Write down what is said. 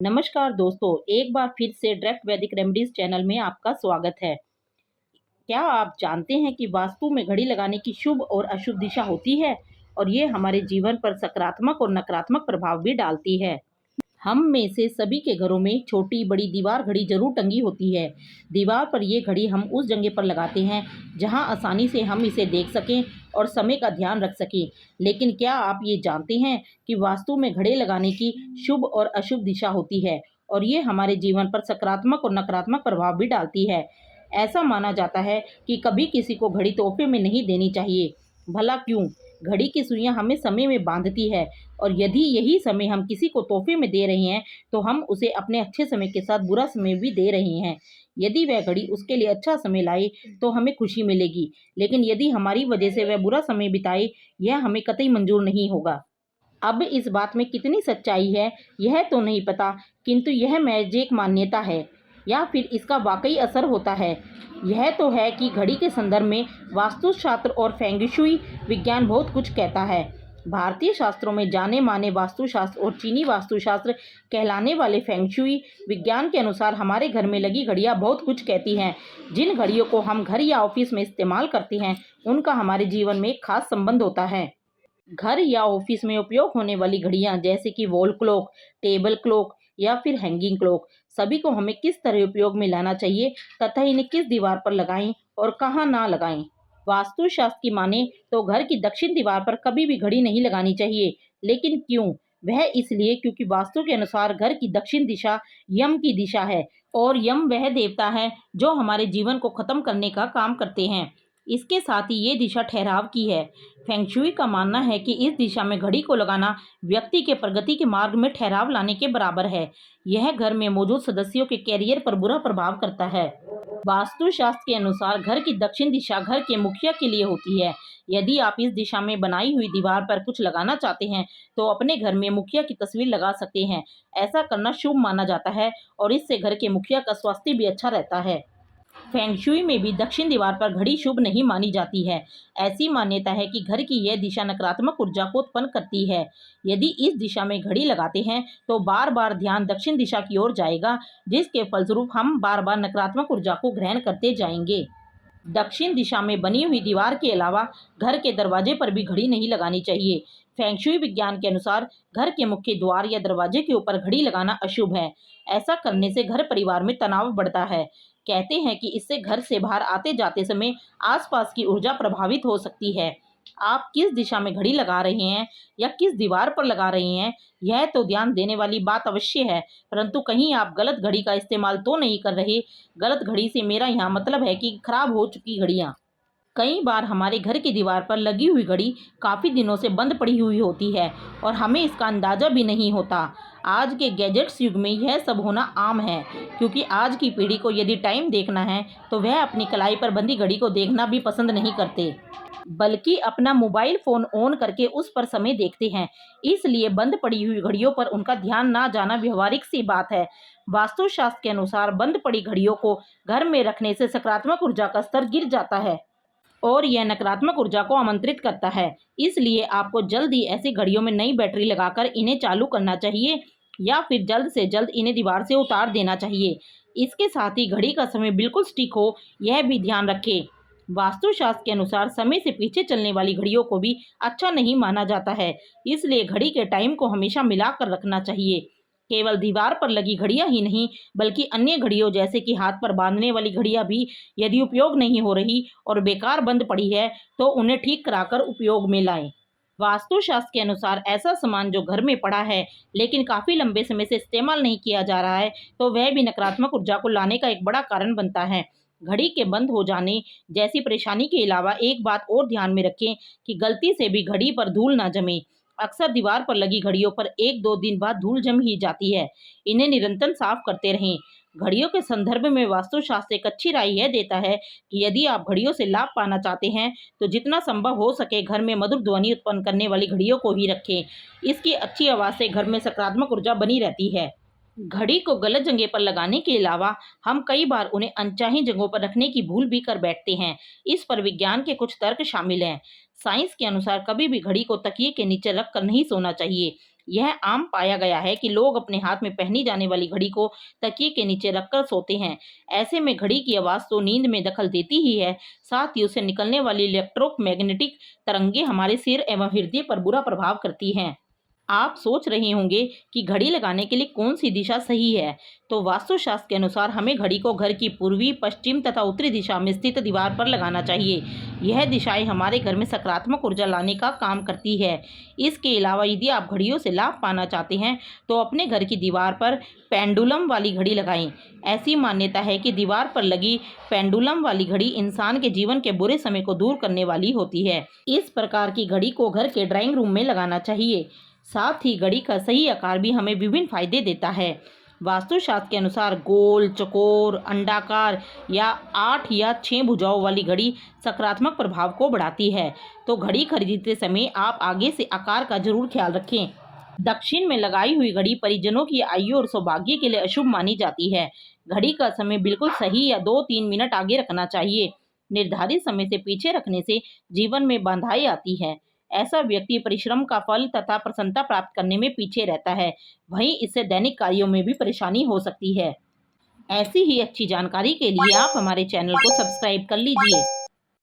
नमस्कार दोस्तों, एक बार फिर से डायरेक्ट वैदिक रेमेडीज चैनल में आपका स्वागत है। क्या आप जानते हैं कि वास्तु में घड़ी लगाने की शुभ और अशुभ दिशा होती है और ये हमारे जीवन पर सकारात्मक और नकारात्मक प्रभाव भी डालती है। हम में से सभी के घरों में छोटी बड़ी दीवार घड़ी जरूर टंगी होती है। दीवार पर ये घड़ी हम उस जगह पर लगाते हैं जहां आसानी से हम इसे देख सकें और समय का ध्यान रख सकें। लेकिन क्या आप ये जानते हैं कि वास्तु में घड़ी लगाने की शुभ और अशुभ दिशा होती है और ये हमारे जीवन पर सकारात्मक और नकारात्मक प्रभाव भी डालती है। ऐसा माना जाता है कि कभी किसी को घड़ी तोहफे में नहीं देनी चाहिए। भला क्यों? घड़ी की सुइयां हमें समय में बांधती है और यदि यही समय हम किसी को तोहफे में दे रहे हैं तो हम उसे अपने अच्छे समय के साथ बुरा समय भी दे रहे हैं। यदि वह घड़ी उसके लिए अच्छा समय लाए तो हमें खुशी मिलेगी, लेकिन यदि हमारी वजह से वह बुरा समय बिताए, यह हमें कतई मंजूर नहीं होगा। अब इस बात में कितनी सच्चाई है यह तो नहीं पता, किंतु यह महज एक मान्यता है या फिर इसका वाकई असर होता है। यह तो है कि घड़ी के संदर्भ में वास्तुशास्त्र और फेंगशुई विज्ञान बहुत कुछ कहता है। भारतीय शास्त्रों में जाने माने वास्तुशास्त्र और चीनी वास्तुशास्त्र कहलाने वाले फेंगशुई विज्ञान के अनुसार हमारे घर में लगी घड़ियां बहुत कुछ कहती हैं। जिन घड़ियों को हम घर या ऑफिस में इस्तेमाल करते हैं उनका हमारे जीवन में एक खास संबंध होता है। घर या ऑफिस में उपयोग होने वाली घड़ियां जैसे कि वॉल क्लॉक, टेबल क्लॉक या फिर हैंगिंग क्लॉक, सभी को हमें किस तरह उपयोग में लाना चाहिए तथा इन्हें किस दीवार पर लगाएं और कहाँ ना लगाएं। वास्तुशास्त्र की माने तो घर की दक्षिण दीवार पर कभी भी घड़ी नहीं लगानी चाहिए। लेकिन क्यों? वह इसलिए क्योंकि वास्तु के अनुसार घर की दक्षिण दिशा यम की दिशा है और यम वह देवता है जो हमारे जीवन को खत्म करने का काम करते हैं। इसके साथ ही ये दिशा ठहराव की है। फेंगशुई का मानना है कि इस दिशा में घड़ी को लगाना व्यक्ति के प्रगति के मार्ग में ठहराव लाने के बराबर है। यह घर में मौजूद सदस्यों के कैरियर पर बुरा प्रभाव करता है। वास्तुशास्त्र के अनुसार घर की दक्षिण दिशा घर के मुखिया के लिए होती है। यदि आप इस दिशा में बनाई हुई दीवार पर कुछ लगाना चाहते हैं तो अपने घर में मुखिया की तस्वीर लगा सकते हैं। ऐसा करना शुभ माना जाता है और इससे घर के मुखिया का स्वास्थ्य भी अच्छा रहता है। फेंगशुई में भी दक्षिण दीवार पर घड़ी शुभ नहीं मानी जाती है। ऐसी मान्यता है कि घर की यह दिशा नकारात्मक ऊर्जा को उत्पन्न करती है। यदि इस दिशा में घड़ी लगाते हैं तो बार बार ध्यान दक्षिण दिशा की ओर जाएगा, जिसके फलस्वरूप हम बार बार नकारात्मक ऊर्जा को ग्रहण करते जाएंगे। दक्षिण दिशा में बनी हुई दीवार के अलावा घर के दरवाजे पर भी घड़ी नहीं लगानी चाहिए। फेंगशुई विज्ञान के अनुसार घर के मुख्य द्वार या दरवाजे के ऊपर घड़ी लगाना अशुभ है। ऐसा करने से घर परिवार में तनाव बढ़ता है। कहते हैं कि इससे घर से बाहर आते जाते समय आसपास की ऊर्जा प्रभावित हो सकती है। आप किस दिशा में घड़ी लगा रहे हैं या किस दीवार पर लगा रहे हैं, यह तो ध्यान देने वाली बात अवश्य है, परंतु कहीं आप गलत घड़ी का इस्तेमाल तो नहीं कर रहे। गलत घड़ी से मेरा यहाँ मतलब है कि खराब हो चुकी घड़ियाँ। कई बार हमारे घर की दीवार पर लगी हुई घड़ी काफ़ी दिनों से बंद पड़ी हुई होती है और हमें इसका अंदाज़ा भी नहीं होता। आज के गैजेट्स युग में यह सब होना आम है, क्योंकि आज की पीढ़ी को यदि टाइम देखना है तो वह अपनी कलाई पर बंधी घड़ी को देखना भी पसंद नहीं करते, बल्कि अपना मोबाइल फ़ोन ऑन करके उस पर समय देखते हैं। इसलिए बंद पड़ी हुई घड़ियों पर उनका ध्यान ना जाना व्यवहारिक सी बात है। वास्तुशास्त्र के अनुसार बंद पड़ी घड़ियों को घर में रखने से सकारात्मक ऊर्जा का स्तर गिर जाता है और यह नकारात्मक ऊर्जा को आमंत्रित करता है। इसलिए आपको जल्द ही ऐसी घड़ियों में नई बैटरी लगाकर इन्हें चालू करना चाहिए या फिर जल्द से जल्द इन्हें दीवार से उतार देना चाहिए। इसके साथ ही घड़ी का समय बिल्कुल सटीक हो, यह भी ध्यान रखें। वास्तुशास्त्र के अनुसार समय से पीछे चलने वाली घड़ियों को भी अच्छा नहीं माना जाता है, इसलिए घड़ी के टाइम को हमेशा मिलाकर रखना चाहिए। केवल दीवार पर लगी घड़ियां ही नहीं, बल्कि अन्य घड़ियों जैसे कि हाथ पर बांधने वाली घड़ियां भी यदि उपयोग नहीं हो रही और बेकार बंद पड़ी है तो उन्हें ठीक कराकर उपयोग में लाएं। वास्तुशास्त्र के अनुसार ऐसा सामान जो घर में पड़ा है लेकिन काफ़ी लंबे समय से इस्तेमाल नहीं किया जा रहा है तो वह भी नकारात्मक ऊर्जा को लाने का एक बड़ा कारण बनता है। घड़ी के बंद हो जाने जैसी परेशानी के अलावा एक बात और ध्यान में रखें कि गलती से भी घड़ी पर धूल ना जमे। अक्सर दीवार पर लगी घड़ियों पर 1-2 दिन बाद धूल जम ही जाती है। इन्हें निरंतर साफ करते रहें। घड़ियों के संदर्भ में वास्तुशास्त्र एक अच्छी राय यह देता है कि यदि आप घड़ियों से लाभ पाना चाहते हैं तो जितना संभव हो सके घर में मधुर ध्वनि उत्पन्न करने वाली घड़ियों को ही रखें। इसकी अच्छी आवाज़ से घर में सकारात्मक ऊर्जा बनी रहती है। घड़ी को गलत जगह पर लगाने के अलावा हम कई बार उन्हें अनचाही जगहों पर रखने की भूल भी कर बैठते हैं। इस पर विज्ञान के कुछ तर्क शामिल हैं। साइंस के अनुसार कभी भी घड़ी को तकिए के नीचे रख कर नहीं सोना चाहिए। यह आम पाया गया है कि लोग अपने हाथ में पहनी जाने वाली घड़ी को तकिए के नीचे रखकर सोते हैं। ऐसे में घड़ी की आवाज़ तो नींद में दखल देती ही है, साथ ही उससे निकलने वाली इलेक्ट्रोमैग्नेटिक तरंगे हमारे सिर एवं हृदय पर बुरा प्रभाव करती हैं। आप सोच रहे होंगे कि घड़ी लगाने के लिए कौन सी दिशा सही है। तो वास्तुशास्त्र के अनुसार हमें घड़ी को घर की पूर्वी, पश्चिम तथा उत्तरी दिशा में स्थित दीवार पर लगाना चाहिए। यह दिशाएं हमारे घर में सकारात्मक ऊर्जा लाने का काम करती है। इसके अलावा यदि आप घड़ियों से लाभ पाना चाहते हैं तो अपने घर की दीवार पर पेंडुलम वाली घड़ी लगाएं। ऐसी मान्यता है कि दीवार पर लगी पेंडुलम वाली घड़ी इंसान के जीवन के बुरे समय को दूर करने वाली होती है। इस प्रकार की घड़ी को घर के ड्राइंग रूम में लगाना चाहिए। साथ ही घड़ी का सही आकार भी हमें विभिन्न फायदे देता है। वास्तुशास्त्र के अनुसार गोल, चौकोर, अंडाकार या 8 या 6 भुजाओं वाली घड़ी सकारात्मक प्रभाव को बढ़ाती है। तो घड़ी खरीदते समय आप आगे से आकार का जरूर ख्याल रखें। दक्षिण में लगाई हुई घड़ी परिजनों की आयु और सौभाग्य के लिए अशुभ मानी जाती है। घड़ी का समय बिल्कुल सही या 2-3 मिनट आगे रखना चाहिए। निर्धारित समय से पीछे रखने से जीवन में बाधाएं आती हैं। ऐसा व्यक्ति परिश्रम का फल तथा प्रसन्नता प्राप्त करने में पीछे रहता है। वहीं इससे दैनिक कार्यों में भी परेशानी हो सकती है। ऐसी ही अच्छी जानकारी के लिए आप हमारे चैनल को सब्सक्राइब कर लीजिए।